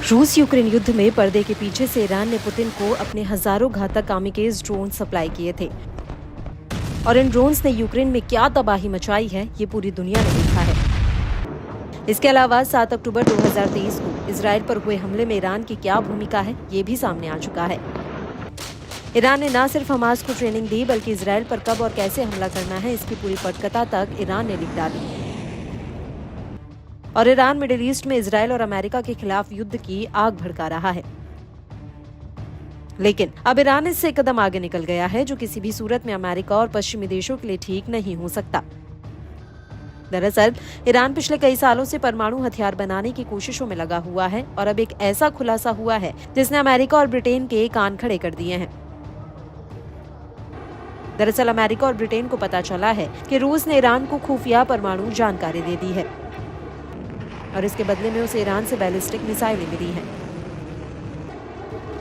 रूस यूक्रेन युद्ध में पर्दे के पीछे से ईरान ने पुतिन को अपने हजारों घातक कामिकेज ड्रोन सप्लाई किए थे और इन ड्रोन्स ने यूक्रेन में क्या तबाही मचाई है ये पूरी दुनिया ने देखा है। इसके अलावा 7 अक्टूबर 2023 को इजराइल पर हुए हमले में ईरान की क्या भूमिका है ये भी सामने आ चुका है। ईरान ने न सिर्फ हमास को ट्रेनिंग दी बल्कि इजराइल पर कब और कैसे हमला करना है इसकी पूरी पटकथा तक ईरान ने लिख डाली और ईरान मिडिल ईस्ट में इजराइल और अमेरिका के खिलाफ युद्ध की आग भड़का रहा है। लेकिन अब ईरान इससे कदम आगे निकल गया है जो किसी भी सूरत में अमेरिका और पश्चिमी देशों के लिए ठीक नहीं हो सकता। दरअसल ईरान पिछले कई सालों से परमाणु हथियार बनाने की कोशिशों में लगा हुआ है और अब एक ऐसा खुलासा हुआ है जिसने अमेरिका और ब्रिटेन के कान खड़े कर दिए हैं। दरअसल अमेरिका और ब्रिटेन को पता चला है कि रूस ने ईरान को खुफिया परमाणु जानकारी दे दी है और इसके बदले में उसे ईरान से बैलिस्टिक मिसाइलें मिली हैं।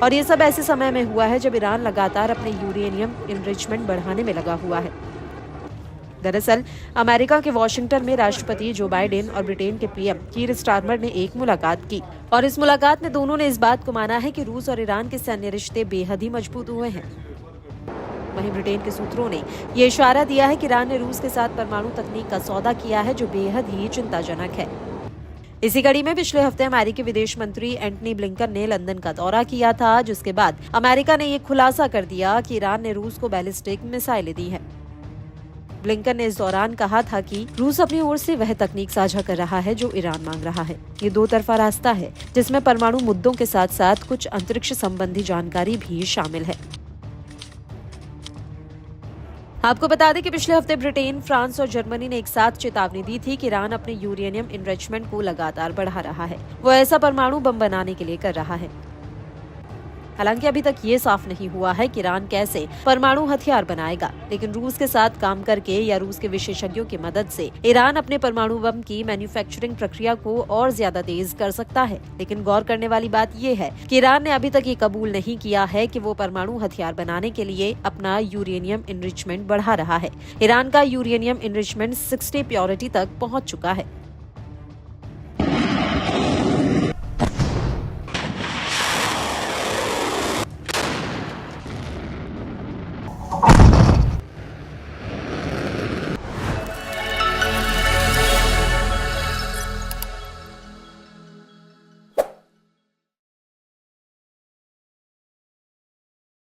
और ये सब ऐसे समय में हुआ है जब ईरान लगातार अपने यूरेनियम इनरिचमेंट बढ़ाने में लगा हुआ है। दरअसल अमेरिका के वॉशिंगटन में राष्ट्रपति जो बाइडेन और ब्रिटेन के पीएम कीर स्टारमर ने एक मुलाकात की और इस मुलाकात में दोनों ने इस बात को माना है कि रूस और ईरान के सैन्य रिश्ते बेहद ही मजबूत हुए हैं। वहीं ब्रिटेन के सूत्रों ने ये इशारा दिया है कि ईरान ने रूस के साथ परमाणु तकनीक का सौदा किया है जो बेहद ही चिंताजनक है। इसी कड़ी में पिछले हफ्ते अमेरिकी विदेश मंत्री एंटनी ब्लिंकन ने लंदन का दौरा किया था जिसके बाद अमेरिका ने ये खुलासा कर दिया कि ईरान ने रूस को बैलिस्टिक मिसाइलें दी हैं। ब्लिंकन ने इस दौरान कहा था कि रूस अपनी ओर से वह तकनीक साझा कर रहा है जो ईरान मांग रहा है। ये दो तरफा रास्ता है जिसमें परमाणु मुद्दों के साथ साथ कुछ अंतरिक्ष संबंधी जानकारी भी शामिल है। आपको बता दें कि पिछले हफ्ते ब्रिटेन, फ्रांस और जर्मनी ने एक साथ चेतावनी दी थी कि ईरान अपने यूरेनियम इनरिचमेंट को लगातार बढ़ा रहा है। वो ऐसा परमाणु बम बनाने के लिए कर रहा है। हालांकि अभी तक ये साफ नहीं हुआ है कि ईरान कैसे परमाणु हथियार बनाएगा, लेकिन रूस के साथ काम करके या रूस के विशेषज्ञों की मदद से ईरान अपने परमाणु बम की मैन्युफैक्चरिंग प्रक्रिया को और ज्यादा तेज कर सकता है। लेकिन गौर करने वाली बात यह है कि ईरान ने अभी तक ये कबूल नहीं किया है कि वो परमाणु हथियार बनाने के लिए अपना यूरेनियम इनरिचमेंट बढ़ा रहा है। ईरान का यूरेनियम इनरिचमेंट 60 प्योरिटी तक पहुँच चुका है।